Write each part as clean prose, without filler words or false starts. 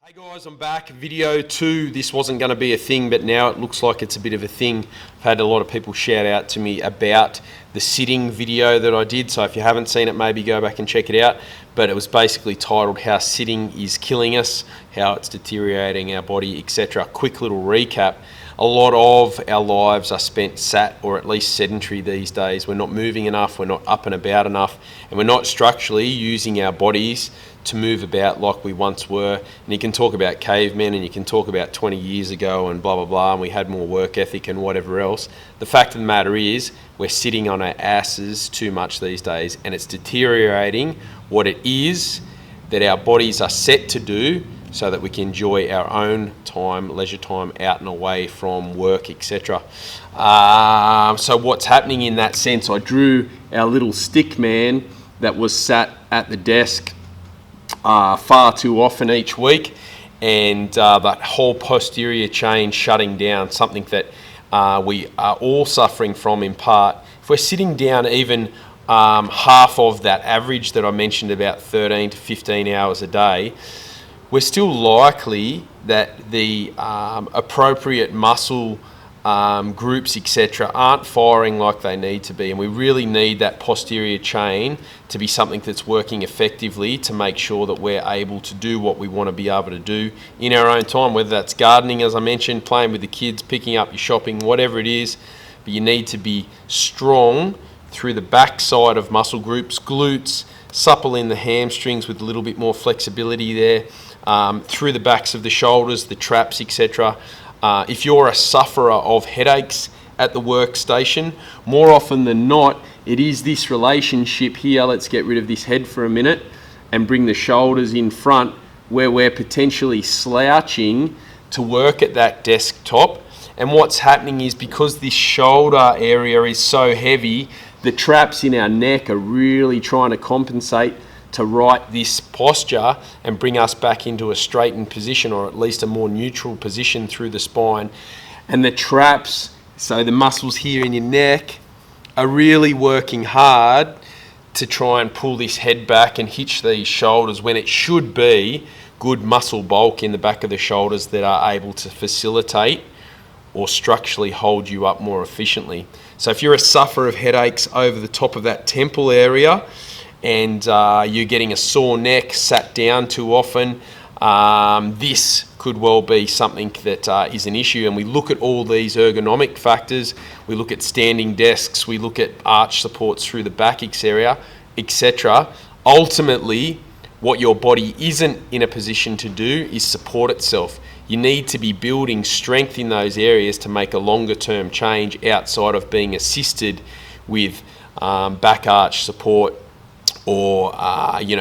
Hey guys, I'm back. Video 2. This wasn't going to be a thing, but now it looks like it's a bit of a thing. I've had a lot of people shout out to me about the sitting video that I did, so if you haven't seen it, maybe go back and check it out. But it was basically titled How Sitting is Killing Us, How It's Deteriorating Our Body, etc. Quick little recap. A lot of our lives are spent sat or at least sedentary these days. We're not moving enough, we're not up and about enough, and we're not structurally using our bodies to move about like we once were. And you can talk about cavemen and you can talk about 20 years ago and blah, blah, blah, and we had more work ethic and whatever else. The fact of the matter is we're sitting on our asses too much these days, and it's deteriorating what it is that our bodies are set to do so that we can enjoy our own time, leisure time, out and away from work, etc. So what's happening in that sense, I drew our little stick man that was sat at the desk far too often each week, and that whole posterior chain shutting down, something that we are all suffering from in part. If we're sitting down even half of that average that I mentioned, about 13 to 15 hours a day, we're still likely that the appropriate muscle groups, etc., aren't firing like they need to be, and we really need that posterior chain to be something that's working effectively to make sure that we're able to do what we want to be able to do in our own time, whether that's gardening, as I mentioned, playing with the kids, picking up your shopping, whatever it is. But you need to be strong through the back side of muscle groups, glutes, supple in the hamstrings with a little bit more flexibility there, through the backs of the shoulders, the traps, etc. If you're a sufferer of headaches at the workstation, more often than not, it is this relationship here. Let's get rid of this head for a minute and bring the shoulders in front, where we're potentially slouching to work at that desktop. And what's happening is, because this shoulder area is so heavy, the traps in our neck are really trying to compensate to right this posture and bring us back into a straightened position, or at least a more neutral position through the spine. And the traps, so the muscles here in your neck, are really working hard to try and pull this head back and hitch these shoulders, when it should be good muscle bulk in the back of the shoulders that are able to facilitate or structurally hold you up more efficiently. So if you're a sufferer of headaches over the top of that temple area, and you're getting a sore neck, sat down too often, this could well be something that is an issue. And we look at all these ergonomic factors, we look at standing desks, we look at arch supports through the back area, etc. Ultimately, what your body isn't in a position to do is support itself. You need to be building strength in those areas to make a longer term change outside of being assisted with back arch support, or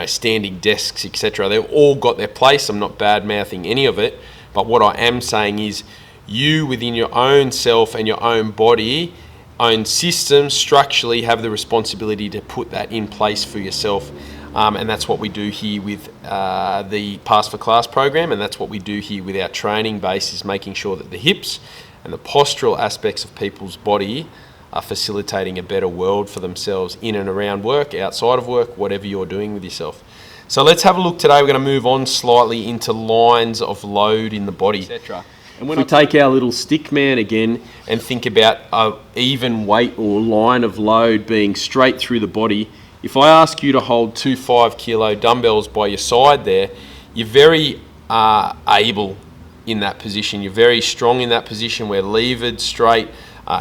standing desks, etc. They've all got their place. I'm not bad mouthing any of it, but what I am saying is, you within your own self and your own body, own system, structurally have the responsibility to put that in place for yourself. And that's what we do here with the Pass for Class program, and that's what we do here with our training base, is making sure that the hips and the postural aspects of people's body are facilitating a better world for themselves in and around work, outside of work, whatever you're doing with yourself. So let's have a look today. We're going to move on slightly into lines of load in the body, etc. And when we take our little stick man again and think about an even weight or line of load being straight through the body, if I ask you to hold 2 5-kilo dumbbells by your side there, you're very able in that position. You're very strong in that position. We're levered straight.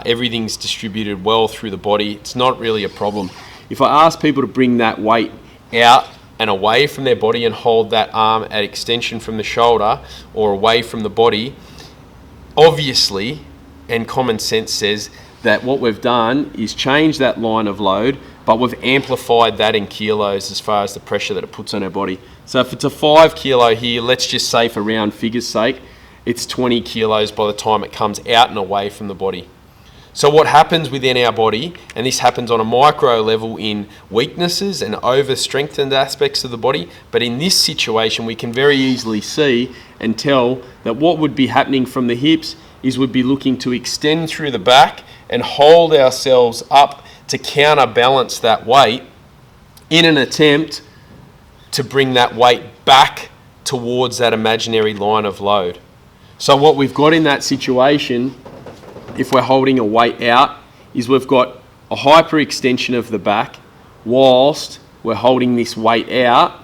Everything's distributed well through the body. It's not really a problem. If I ask people to bring that weight out and away from their body and hold that arm at extension from the shoulder or away from the body, obviously, and common sense says that what we've done is change that line of load, but we've amplified that in kilos as far as the pressure that it puts on our body. So if it's a 5 kilo here, let's just say for round figures sake, it's 20 kilos by the time it comes out and away from the body. So what happens within our body, and this happens on a micro level in weaknesses and over-strengthened aspects of the body, but in this situation we can very easily see and tell that what would be happening from the hips is we'd be looking to extend through the back and hold ourselves up to counterbalance that weight in an attempt to bring that weight back towards that imaginary line of load. So what we've got in that situation, if we're holding a weight out, is we've got a hyperextension of the back whilst we're holding this weight out,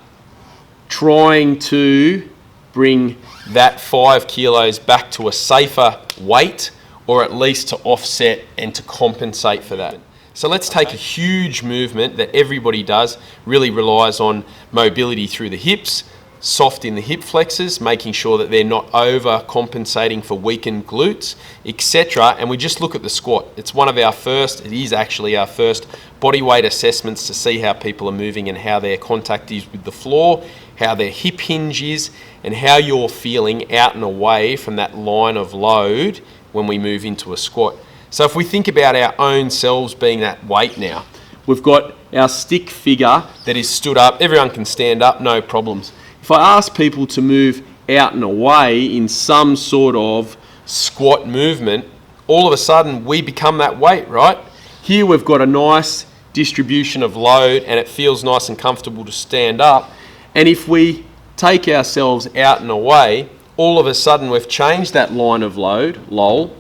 trying to bring that 5 kilos back to a safer weight, or at least to offset and to compensate for that. So let's take a huge movement that everybody does, really relies on mobility through the hips, soft in the hip flexors, making sure that they're not overcompensating for weakened glutes, etc. And we just look at the squat. It's one of our first, it is actually our first body weight assessments to see how people are moving and how their contact is with the floor, how their hip hinge is, and how you're feeling out and away from that line of load when we move into a squat. So if we think about our own selves being that weight now, we've got our stick figure that is stood up. Everyone can stand up, no problems. If I ask people to move out and away in some sort of squat movement, all of a sudden we become that weight, right? Here we've got a nice distribution of load and it feels nice and comfortable to stand up. And if we take ourselves out and away, all of a sudden we've changed that line of load, lol,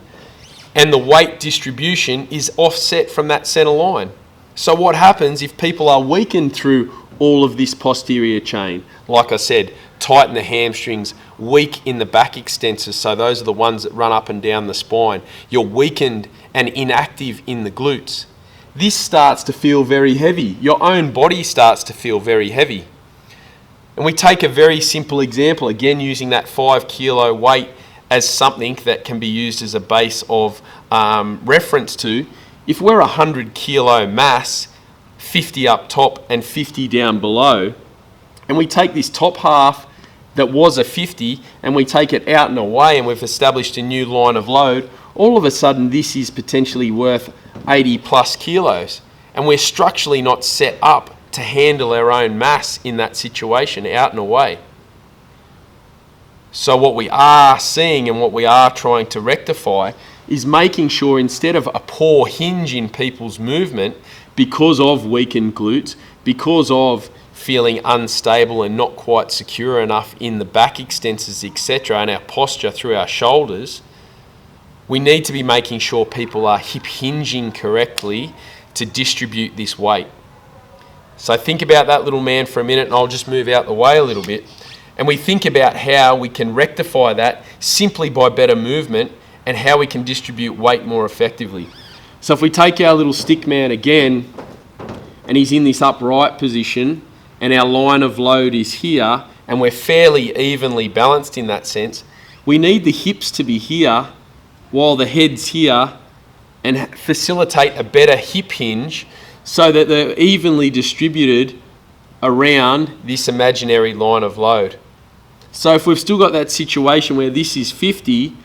and the weight distribution is offset from that center line. So what happens if people are weakened through all of this posterior chain? Like I said, tighten the hamstrings, weak in the back extensors, so those are the ones that run up and down the spine. You're weakened and inactive in the glutes. This starts to feel very heavy. Your own body starts to feel very heavy. And we take a very simple example, again using that 5 kilo weight as something that can be used as a base of reference to. If we're 100 kilo mass, 50 up top and 50 down below, and we take this top half that was a 50 and we take it out and away and we've established a new line of load, all of a sudden this is potentially worth 80 plus kilos. And we're structurally not set up to handle our own mass in that situation, out and away. So what we are seeing and what we are trying to rectify is making sure, instead of a poor hinge in people's movement because of weakened glutes, because of feeling unstable and not quite secure enough in the back extensors, etc., and our posture through our shoulders, we need to be making sure people are hip hinging correctly to distribute this weight. So think about that little man for a minute, and I'll just move out the way a little bit. And we think about how we can rectify that simply by better movement and how we can distribute weight more effectively. So if we take our little stick man again, and he's in this upright position, and our line of load is here, and we're fairly evenly balanced in that sense, we need the hips to be here while the head's here and facilitate a better hip hinge so that they're evenly distributed around this imaginary line of load. So if we've still got that situation where this is 50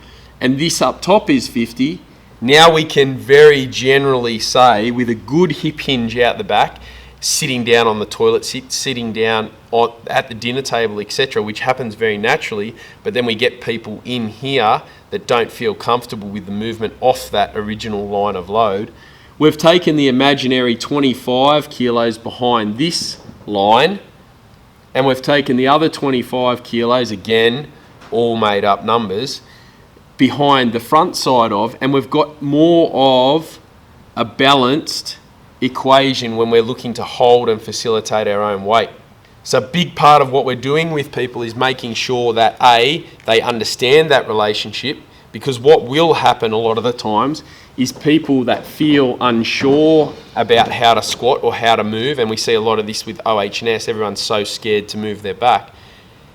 and this up top is 50, now we can very generally say, with a good hip hinge out the back, sitting down on the toilet seat, sitting down at the dinner table, etc., which happens very naturally, but then we get people in here that don't feel comfortable with the movement off that original line of load. We've taken the imaginary 25 kilos behind this line, and we've taken the other 25 kilos, again, all made up numbers, behind the front side of, and we've got more of a balanced equation when we're looking to hold and facilitate our own weight. So a big part of what we're doing with people is making sure that A, they understand that relationship, because what will happen a lot of the times is people that feel unsure about how to squat or how to move, and we see a lot of this with OH&S, everyone's so scared to move their back.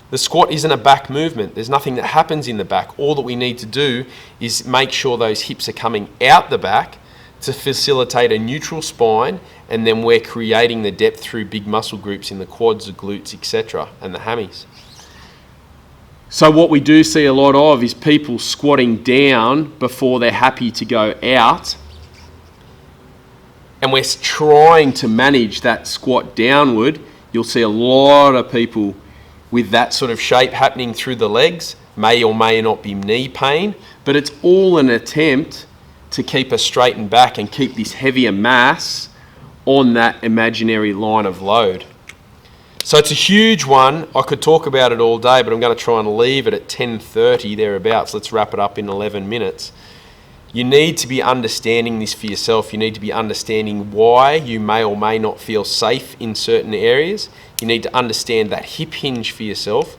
The squat isn't a back movement. There's nothing that happens in the back. All that we need to do is make sure those hips are coming out the back to facilitate a neutral spine, and then we're creating the depth through big muscle groups in the quads, the glutes, etc., and the hammies. So what we do see a lot of is people squatting down before they're happy to go out, and we're trying to manage that squat downward. You'll see a lot of people with that sort of shape happening through the legs, may or may not be knee pain, but it's all an attempt to keep us straightened back and keep this heavier mass on that imaginary line of load. So it's a huge one. I could talk about it all day, but I'm going to try and leave it at 10:30 thereabouts. Let's wrap it up in 11 minutes. You need to be understanding this for yourself. You need to be understanding why you may or may not feel safe in certain areas. You need to understand that hip hinge for yourself.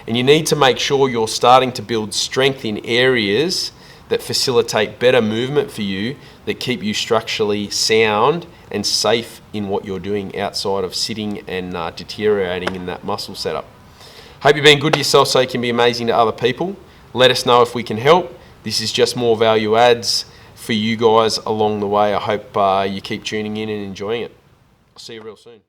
And you need to make sure you're starting to build strength in areas that facilitate better movement for you, that keep you structurally sound and safe in what you're doing outside of sitting and deteriorating in that muscle setup. Hope you've been good to yourself so you can be amazing to other people. Let us know if we can help. This is just more value adds for you guys along the way. I hope you keep tuning in and enjoying it. I'll see you real soon.